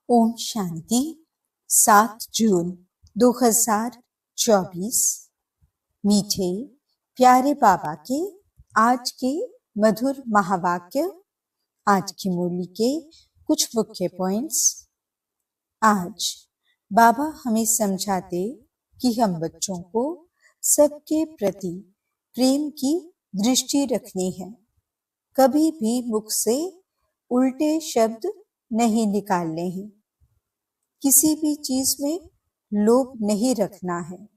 ओम शांति। 7 जून 2024। मीठे प्यारे बाबा के आज के मधुर महावाक्य। आज की मुरली के कुछ मुख्य पॉइंट्स। आज बाबा हमें समझाते कि हम बच्चों को सबके प्रति प्रेम की दृष्टि रखनी है। कभी भी मुख से उल्टे शब्द नहीं निकालने हैं। किसी भी चीज में लोभ नहीं रखना है।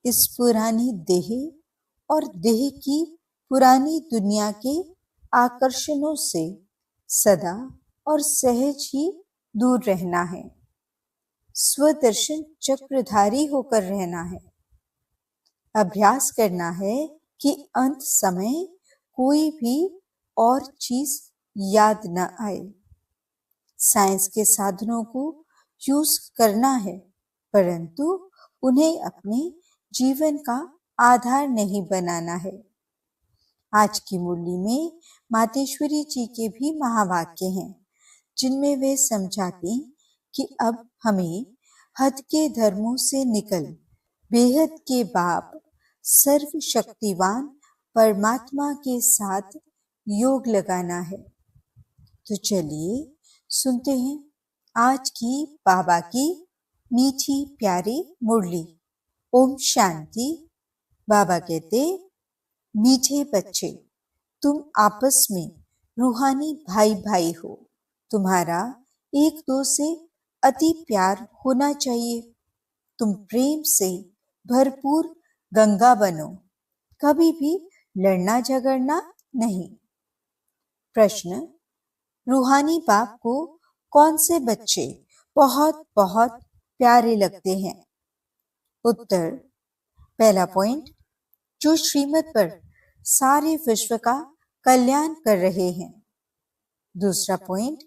इस पुरानी देह और देह की पुरानी दुनिया के आकर्षणों से सदा और सहज ही दूर रहना है। स्वदर्शन चक्रधारी होकर रहना है। अभ्यास करना है कि अंत समय कोई भी और चीज याद न आए। साइंस के साधनों को यूज करना है, परंतु उन्हें अपने जीवन का आधार नहीं बनाना है। आज की मुरली में मातेश्वरी जी के भी महावाक्य हैं, जिनमें वे समझाती कि अब हमें हद के धर्मों से निकल बेहद के बाप सर्वशक्तिवान परमात्मा के साथ योग लगाना है। तो चलिए सुनते हैं आज की बाबा की मीठी प्यारी मुरली। ओम शांति। बाबा कहते, मीठे बच्चे, तुम आपस में रूहानी भाई भाई हो। तुम्हारा एक दो से अति प्यार होना चाहिए। तुम प्रेम से भरपूर गंगा बनो। कभी भी लड़ना झगड़ना नहीं। प्रश्न, रूहानी बाप को कौन से बच्चे बहुत बहुत प्यारे लगते हैं? उत्तर, पहला पॉइंट, जो श्रीमत पर सारे विश्व का कल्याण कर रहे हैं। दूसरा पॉइंट,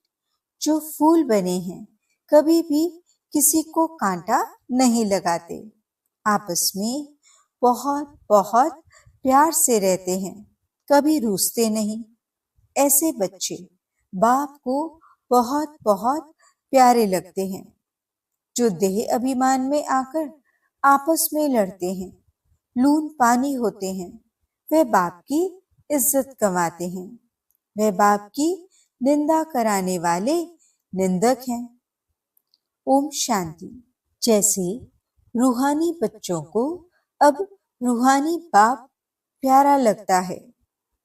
जो फूल बने हैं, कभी भी किसी को कांटा नहीं लगाते, आपस में बहुत बहुत प्यार से रहते हैं, कभी रूठते नहीं। ऐसे बच्चे बाप को बहुत बहुत प्यारे लगते हैं। जो देह अभिमान में आकर आपस में लड़ते हैं, लून पानी होते हैं, वे बाप की इज्जत गंवाते हैं। वे बाप की निंदा कराने वाले निंदक हैं। ओम शांति। जैसे रूहानी बच्चों को अब रूहानी बाप प्यारा लगता है,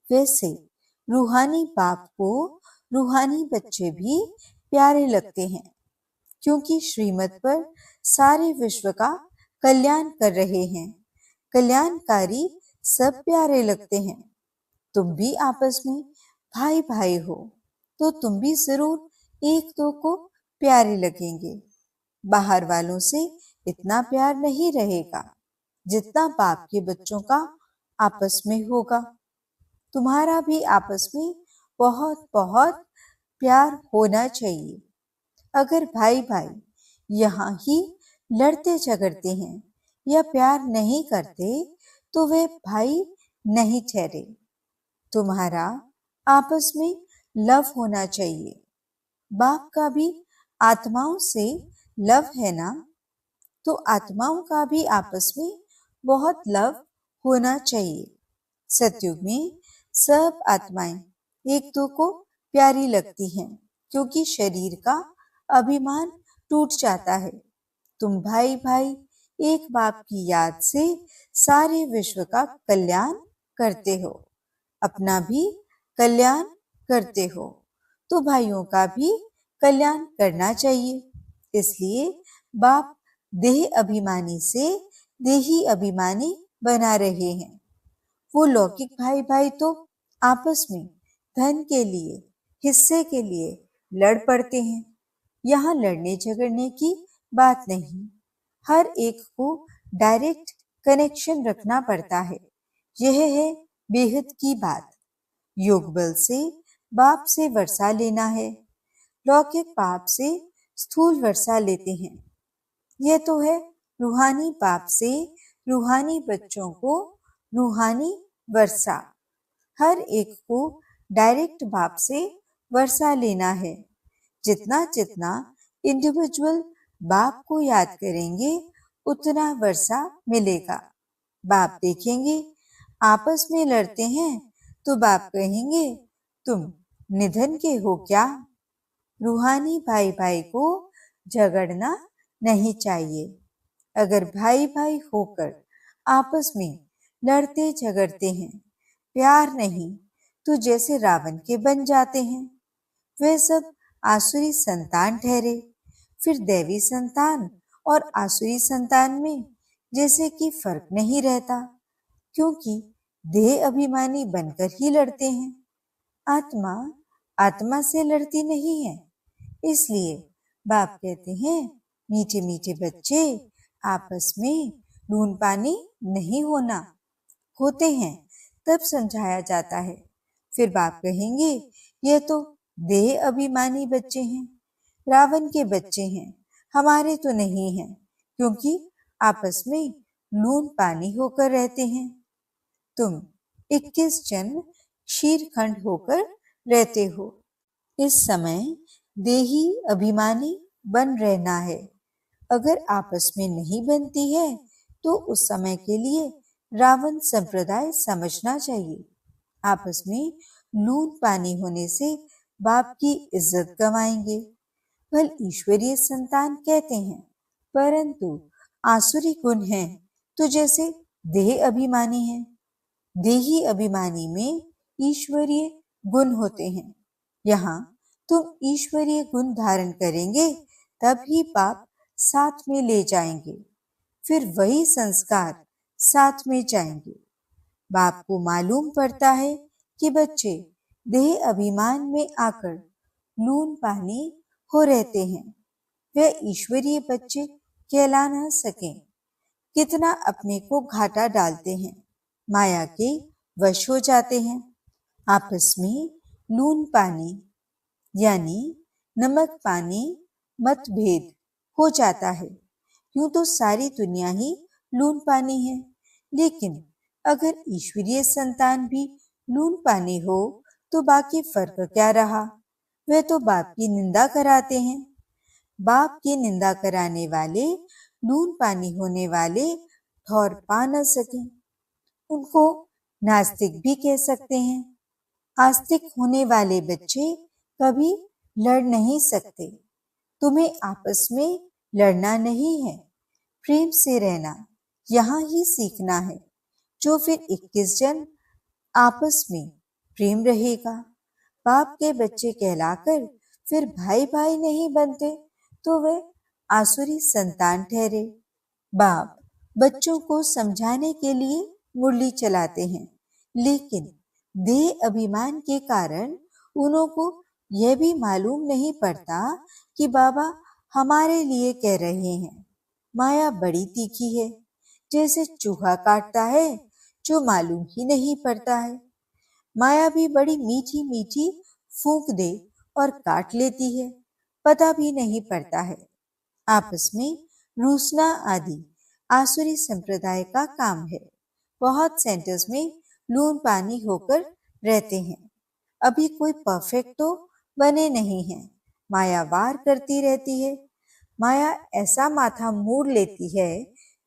वैसे रूहानी बाप को रूहानी बच्चे भी प्यारे लगते हैं, क्योंकि श्रीमत पर सारे विश्व का कल्याण कर रहे हैं। कल्याणकारी सब प्यारे लगते हैं। तुम भी आपस में भाई भाई हो, तो तुम भी जरूर एक दो को प्यारे लगेंगे। बाहर वालों से इतना प्यार नहीं रहेगा जितना बाप के बच्चों का आपस में होगा। तुम्हारा भी आपस में बहुत बहुत प्यार होना चाहिए। अगर भाई भाई यहाँ ही लड़ते झगड़ते हैं या प्यार नहीं करते, तो वे भाई नहीं ठहरे। तुम्हारा आपस में लव होना चाहिए। बाप का भी आत्माओं से लव है ना, तो आत्माओं का भी आपस में बहुत लव होना चाहिए। सतयुग में सब आत्माएं एक दो को प्यारी लगती हैं, क्योंकि शरीर का अभिमान टूट जाता है। तुम भाई भाई एक बाप की याद से सारे विश्व का कल्याण करते हो, अपना भी कल्याण करते हो, तो भाइयों का भी कल्याण करना चाहिए। इसलिए बाप देह अभिमानी से देही अभिमानी बना रहे हैं। वो लौकिक भाई भाई तो आपस में धन के लिए, हिस्से के लिए लड़ पड़ते हैं। यहाँ लड़ने झगड़ने की बात नहीं। हर एक को डायरेक्ट कनेक्शन रखना पड़ता है। यह है बेहद की बात। योग बल से बाप से वर्षा लेना है। लौकिक बाप से स्थूल वर्षा लेते हैं। यह तो है रूहानी बाप से रूहानी बच्चों को रूहानी वर्षा। हर एक को डायरेक्ट बाप से वर्षा लेना है। जितना जितना इंडिविजुअल बाप को याद करेंगे उतना वर्षा मिलेगा। बाप देखेंगे आपस में लड़ते हैं तो बाप कहेंगे तुम निधन के हो क्या। रूहानी भाई भाई को झगड़ना नहीं चाहिए। अगर भाई भाई होकर आपस में लड़ते झगड़ते हैं, प्यार नहीं, तो जैसे रावण के बन जाते हैं। वे सब आसुरी संतान ठहरे। फिर दैवी संतान और आसुरी संतान में जैसे कि फर्क नहीं रहता, क्योंकि देह अभिमानी बनकर ही लड़ते हैं। आत्मा आत्मा से लड़ती नहीं है। इसलिए बाप कहते हैं मीठे मीठे बच्चे, आपस में लून पानी नहीं होते हैं तब समझाया जाता है। फिर बाप कहेंगे ये तो देह अभिमानी बच्चे हैं, रावण के बच्चे हैं, हमारे तो नहीं हैं, क्योंकि आपस में लून पानी होकर रहते हैं। तुम 21 जन शीरखंड होकर रहते हो। इस समय देही अभिमानी बन रहना है। अगर आपस में नहीं बनती है तो उस समय के लिए रावण संप्रदाय समझना चाहिए। आपस में लून पानी होने से बाप की इज्जत गंवाएंगे। भल ईश्वरीय संतान कहते हैं, परंतु आसुरी गुण है तो जैसे देह अभिमानी है। देही अभिमानी में ईश्वरीय गुण होते हैं। यहाँ तुम ईश्वरीय गुण धारण करेंगे तब ही पाप साथ में ले जाएंगे, फिर वही संस्कार साथ में जाएंगे। बाप को मालूम पड़ता है कि बच्चे देह अभिमान में आकर लून पानी हो रहते हैं। वे ईश्वरीय बच्चे कहला न सके। कितना अपने को घाटा डालते हैं, माया के वश हो जाते हैं। आपस में लून पानी यानी नमक पानी मतभेद हो जाता है। यूं तो सारी दुनिया ही लून पानी है, लेकिन अगर ईश्वरीय संतान भी लून पानी हो तो बाकी फर्क क्या रहा। वे तो बाप की निंदा कराते हैं। बाप की निंदा कराने वाले लून पानी होने वाले ठौर पा न सके। उनको नास्तिक भी कह सकते हैं। आस्तिक होने वाले बच्चे कभी लड़ नहीं सकते। तुम्हें आपस में लड़ना नहीं है, प्रेम से रहना यहाँ ही सीखना है। जो फिर 21 जन आपस में प्रेम रहेगा। बाप के बच्चे कहलाकर फिर भाई भाई नहीं बनते तो वे आसुरी संतान ठहरे। बाप बच्चों को समझाने के लिए मुरली चलाते हैं, लेकिन देह अभिमान के कारण उन्हों को यह भी मालूम नहीं पड़ता कि बाबा हमारे लिए कह रहे हैं। माया बड़ी तीखी है, जैसे चूहा काटता है जो मालूम ही नहीं पड़ता है। माया भी बड़ी मीठी मीठी फूंक दे और काट लेती है, पता भी नहीं पड़ता है। आपस में रूसना आदि आसुरी संप्रदाय का काम है। बहुत सेंटर्स में लून पानी होकर रहते हैं। अभी कोई परफेक्ट तो बने नहीं हैं। माया वार करती रहती है। माया ऐसा माथा मोड़ लेती है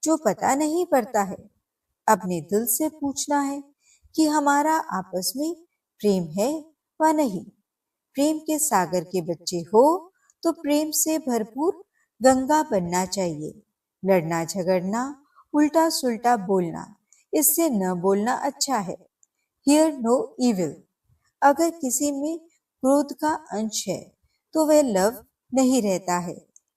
जो पता नहीं पड़ता है। अपने दिल से पूछना है कि हमारा आपस में प्रेम है व नहीं। प्रेम के सागर के बच्चे हो तो प्रेम से भरपूर गंगा बनना चाहिए। लड़ना झगड़ना उल्टा सुल्टा बोलना, इससे न बोलना अच्छा है। Hear no evil. अगर किसी में क्रोध का अंश है तो वह लव नहीं रहता है।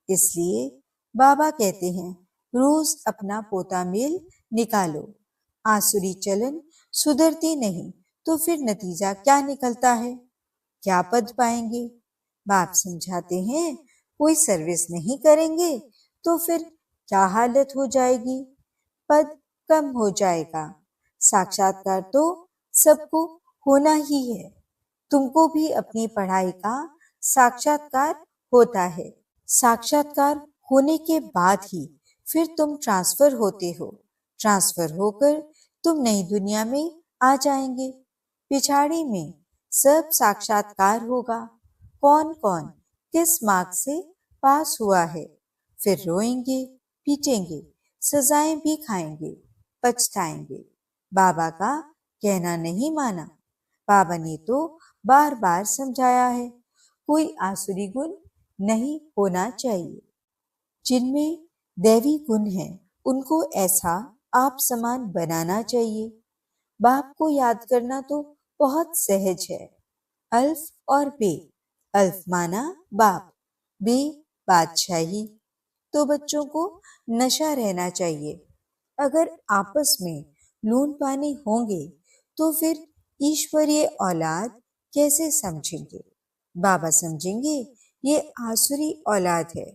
इसलिए बाबा कहते हैं रोज अपना पोता मेल निकालो। आसुरी चलन सुधरती नहीं तो फिर नतीजा क्या निकलता है, क्या पद पाएंगे। बाप समझाते हैं कोई सर्विस नहीं करेंगे तो फिर क्या हालत हो जाएगी, पद कम हो जाएगा। साक्षात्कार तो सबको होना ही है। तुमको भी अपनी पढ़ाई का साक्षात्कार होता है। साक्षात्कार होने के बाद ही फिर तुम ट्रांसफर होते हो। ट्रांसफर होकर तुम नई दुनिया में आ जाएंगे। पिछाड़ी में सब साक्षात्कार होगा। कौन कौन किस मार्ग से पास हुआ है, फिर रोएंगे, पीटेंगे, सजाएं भी खाएंगे, पछताएंगे। बाबा का कहना नहीं माना। बाबा ने तो बार बार समझाया है, कोई आसुरी गुण नहीं होना चाहिए। जिनमें दैवी गुण है उनको ऐसा आप समान बनाना चाहिए। बाप को याद करना तो बहुत सहज है। अल्फ और बे। अल्फ माना बाप, बे बादशाही। तो बच्चों को नशा रहना चाहिए। अगर आपस में लून पानी होंगे तो फिर ईश्वरीय औलाद कैसे समझेंगे? बाबा समझेंगे ये आसुरी औलाद है,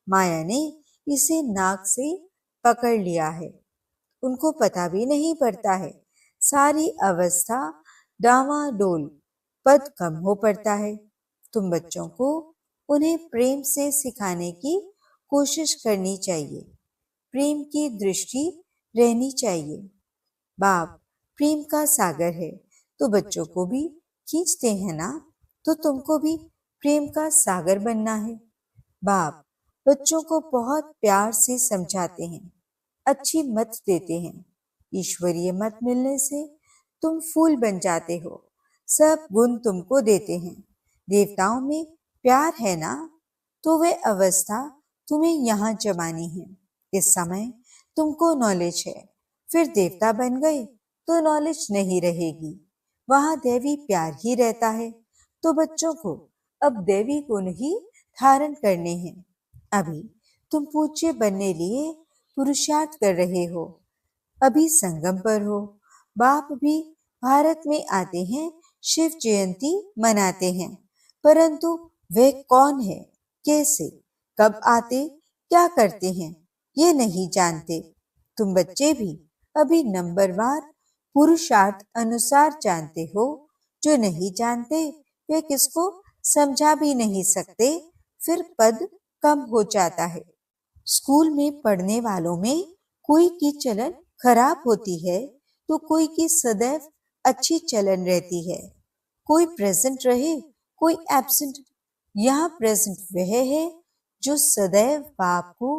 माया ने इसे नाक से पकड़ लिया है। उनको पता भी नहीं पड़ता है, सारी अवस्था डावाडोल, पद कम हो पड़ता है। तुम बच्चों को उन्हें प्रेम से सिखाने की कोशिश करनी चाहिए। प्रेम की दृष्टि रहनी चाहिए। बाप प्रेम का सागर है, तो बच्चों को भी खींचते हैं ना, तो तुमको भी प्रेम का सागर बनना है। बाप बच्चों को बहुत प्यार से समझाते हैं, अच्छी मत देते हैं। ईश्वरीय मत मिलने से तुम फूल बन जाते हो, सब गुण तुमको देते हैं। देवताओं में प्यार है ना, तो वह अवस्था तुम्हें यहाँ जमानी है। इस समय तुमको नॉलेज है, फिर देवता बन गए तो नॉलेज नहीं रहेगी, वहां दैवी प्यार ही रहता है। तो बच्चों को अब दैवी गुण ही धारण करने हैं। अभी तुम पूज्य बनने लिए पुरुषार्थ कर रहे हो, अभी संगम पर हो। बाप भी भारत में आते हैं, शिव जयंती मनाते हैं, परंतु वे कौन है, कैसे, कब आते, क्या करते हैं, ये नहीं जानते। तुम बच्चे भी अभी नंबरवार पुरुषार्थ अनुसार जानते हो। जो नहीं जानते वे किसको समझा भी नहीं सकते, फिर पद कम हो जाता है। स्कूल में पढ़ने वालों में कोई की चलन खराब होती है तो कोई की सदैव अच्छी चलन रहती है। कोई प्रेजेंट रहे, कोई एब्सेंट। यहाँ प्रेजेंट वह है जो सदैव बाप को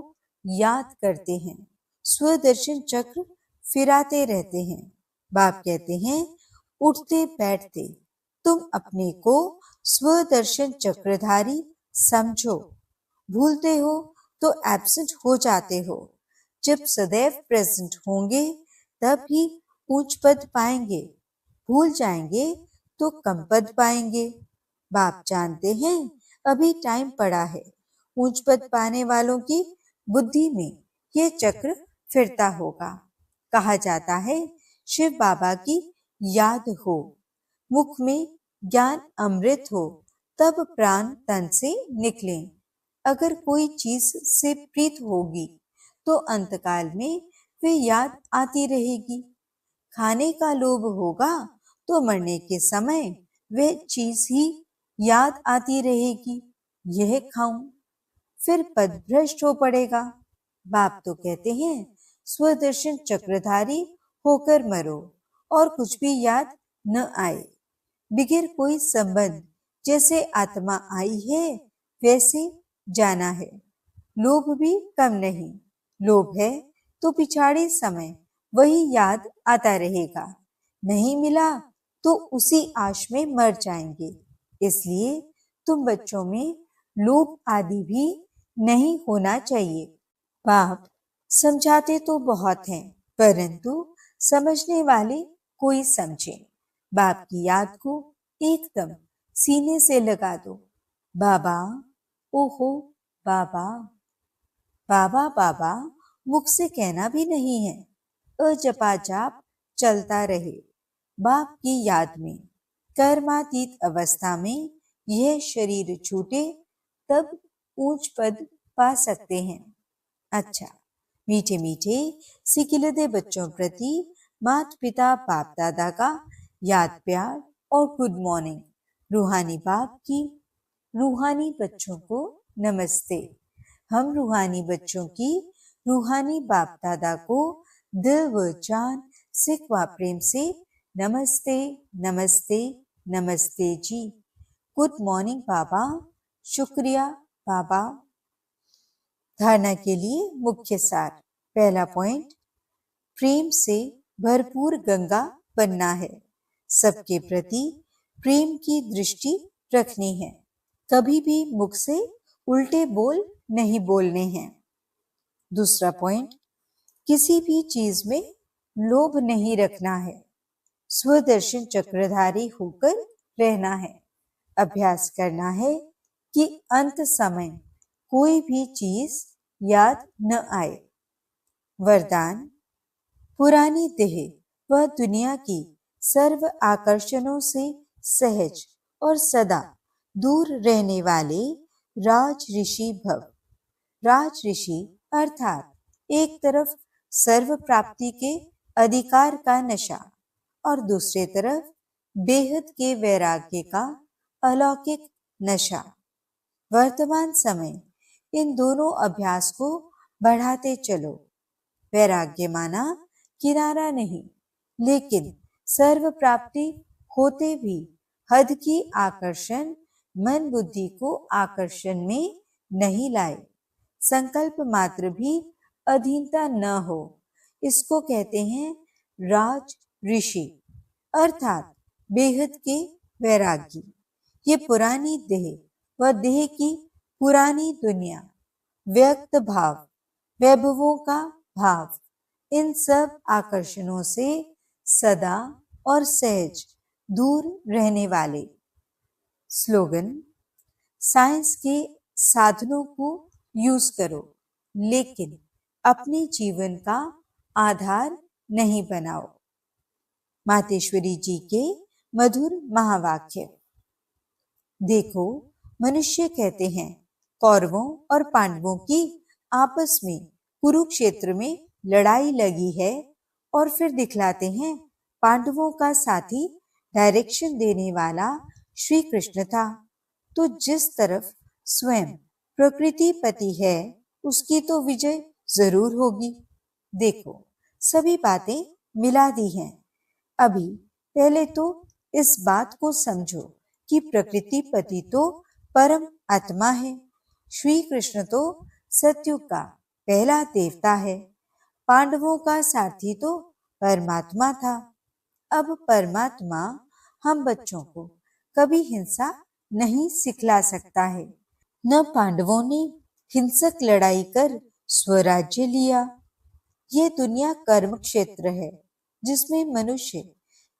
याद करते हैं, स्वदर्शन चक्र फिराते रहते हैं। बाप कहते हैं, उठते बैठते तुम अपने को स्वदर्शन चक्रधारी समझो। भूलते हो तो एब्सेंट हो जाते हो। जब सदैव प्रेजेंट होंगे तब ही ऊंच पद पाएंगे, भूल जाएंगे तो कम पद पाएंगे। बाप जानते हैं अभी टाइम पड़ा है। ऊंच पद पाने वालों की बुद्धि में यह चक्र फिरता होगा। कहा जाता है शिव बाबा की याद हो, मुख में ज्ञान अमृत हो, तब प्राण तन से निकले। अगर कोई चीज से प्रीत होगी तो अंतकाल में वे याद आती रहेगी। खाने का लोभ होगा तो मरने के समय वह चीज ही याद आती रहेगी, यह खाऊं, फिर पद भ्रष्ट हो पड़ेगा। बाप तो कहते हैं स्वदर्शन चक्रधारी होकर मरो और कुछ भी याद न आए। बिगिर कोई संबंध, जैसे आत्मा आई है वैसे जाना है। लोभ भी कम नहीं, लोभ है तो पिछाड़े समय वही याद आता रहेगा। नहीं मिला तो उसी आश में मर जाएंगे। इसलिए तुम बच्चों में लोभ आदि भी नहीं होना चाहिए। बाप समझाते तो बहुत हैं, परंतु समझने वाले कोई समझे। बाप की याद को एकदम सीने से लगा दो। बाबा, ओहो बाबा। बाबा बाबा मुख से कहना भी नहीं है, अजपा जाप चलता रहे। बाप की याद में कर्मातीत अवस्था में यह शरीर छूटे तब ऊंच पद पा सकते हैं। अच्छा, मीठे मीठे सिकिलदे बच्चों प्रति माता पिता बाप दादा का याद प्यार और गुड मॉर्निंग। रूहानी बाप की रूहानी बच्चों को नमस्ते। हम रूहानी बच्चों की रूहानी बाप दादा को दिल व जान सिख व प्रेम से नमस्ते नमस्ते नमस्ते जी। गुड मॉर्निंग बाबा, शुक्रिया बाबा, धारणा के लिए मुख्य सार। पहला पॉइंट, प्रेम से भरपूर गंगा बनना है। सबके प्रति प्रेम की दृष्टि रखनी है। कभी भी मुख से उल्टे बोल नहीं बोलने हैं। दूसरा पॉइंट, किसी भी चीज में लोभ नहीं रखना है। स्वदर्शन चक्रधारी होकर रहना है। अभ्यास करना है कि अंत समय कोई भी चीज याद न आए। वरदान, पुरानी देह व दुनिया की सर्व आकर्षणों से सहज और सदा दूर रहने वाले राज ऋषि भव। राज ऋषि अर्थात एक तरफ सर्व प्राप्ति के अधिकार का नशा और दूसरे तरफ बेहद के वैराग्य का अलौकिक नशा। वर्तमान समय इन दोनों अभ्यास को बढ़ाते चलो। वैराग्य माना किनारा नहीं, लेकिन सर्व प्राप्ति होते भी हद की आकर्षण मन बुद्धि को आकर्षण में नहीं लाए। संकल्प मात्र भी अधीनता न हो, इसको कहते हैं राज ऋषि अर्थात बेहद के वैरागी। ये पुरानी देह व देह की पुरानी दुनिया, व्यक्त भाव, वैभवों का भाव, इन सब आकर्षणों से सदा और सहज दूर रहने वाले। स्लोगन, साइंस के साधनों को यूज करो, लेकिन अपने जीवन का आधार नहीं बनाओ। मातेश्वरी जी के मधुर महावाक्य। देखो, मनुष्य कहते हैं कौरवों और पांडवों की आपस में कुरुक्षेत्र में लड़ाई लगी है और फिर दिखलाते हैं पांडवों का साथी डायरेक्शन देने वाला श्री कृष्ण था। तो जिस तरफ स्वयं प्रकृति पति है उसकी तो विजय जरूर होगी। देखो, सभी बातें मिला दी हैं। अभी पहले तो इस बात को समझो कि प्रकृति पति तो परम आत्मा है। श्री कृष्ण तो सतयुग का पहला देवता है। पांडवों का सारथी तो परमात्मा था। अब परमात्मा हम बच्चों को कभी हिंसा नहीं सिखला सकता है। न पांडवों ने हिंसक लड़ाई कर स्वराज्य लिया। ये दुनिया कर्म क्षेत्र है, जिसमें मनुष्य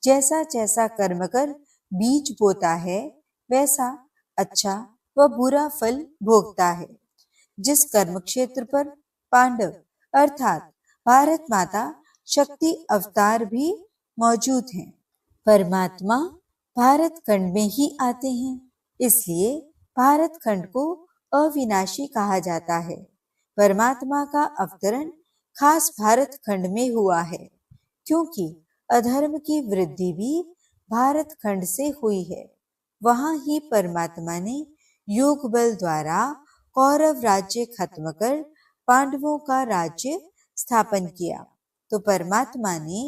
जैसा जैसा कर्म कर बीज बोता है वैसा अच्छा व बुरा फल भोगता है। जिस कर्म क्षेत्र पर पांडव अर्थात भारत माता शक्ति अवतार भी मौजूद हैं, परमात्मा भारत खंड में ही आते हैं। इसलिए भारत खंड को अविनाशी कहा जाता है। परमात्मा का अवतरण खास भारत खंड में हुआ है, क्योंकि अधर्म की वृद्धि भी भारत खंड से हुई है। वहां ही परमात्मा ने योग बल द्वारा कौरव राज्य खत्म कर पांडवों का राज्य स्थापन किया। तो परमात्मा ने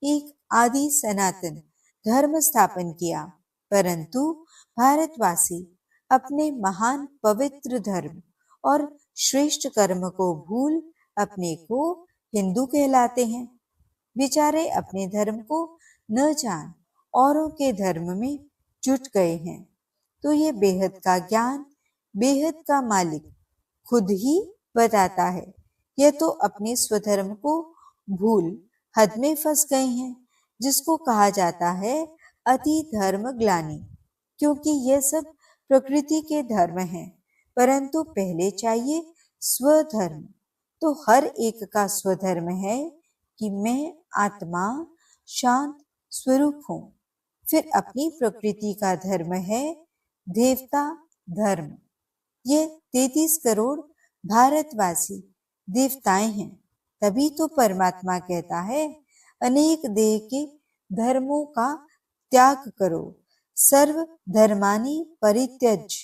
एक आदि सनातन धर्म स्थापन किया, परंतु भारतवासी अपने महान पवित्र धर्म और श्रेष्ठ कर्म को भूल अपने को हिंदू कहलाते हैं। बेचारे अपने धर्म को न जान औरों के धर्म में जुट गए हैं। तो ये बेहद का ज्ञान बेहद का मालिक खुद ही बताता है। यह तो अपने स्वधर्म को भूल हद में फंस गए हैं, जिसको कहा जाता है अति धर्म ग्लानि। क्योंकि यह सब प्रकृति के धर्म हैं, परंतु पहले चाहिए स्वधर्म। तो हर एक का स्वधर्म है कि मैं आत्मा शांत स्वरूप हूँ। फिर अपनी प्रकृति का धर्म है देवता धर्म। ये 33 करोड़ भारतवासी देवताएं हैं। तभी तो परमात्मा कहता है अनेक देह के धर्मों का त्याग करो, सर्व धर्मानि परित्यज।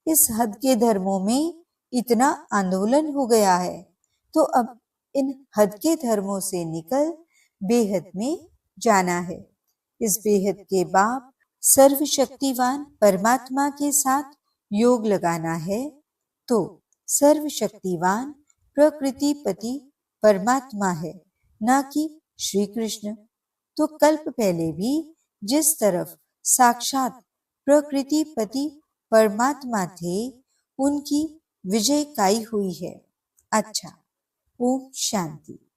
इस हद के धर्मों में इतना आंदोलन हो गया है, तो अब इन हद के धर्मों से निकल बेहद में जाना है। इस बेहद के बाप सर्वशक्तिवान परमात्मा के साथ योग लगाना है। तो सर्वशक्तिवान प्रकृतिपति परमात्मा है, न कि श्री कृष्ण। तो कल्प पहले भी जिस तरफ साक्षात प्रकृतिपति परमात्मा थे, उनकी विजय काई हुई है। अच्छा, ओम शांति।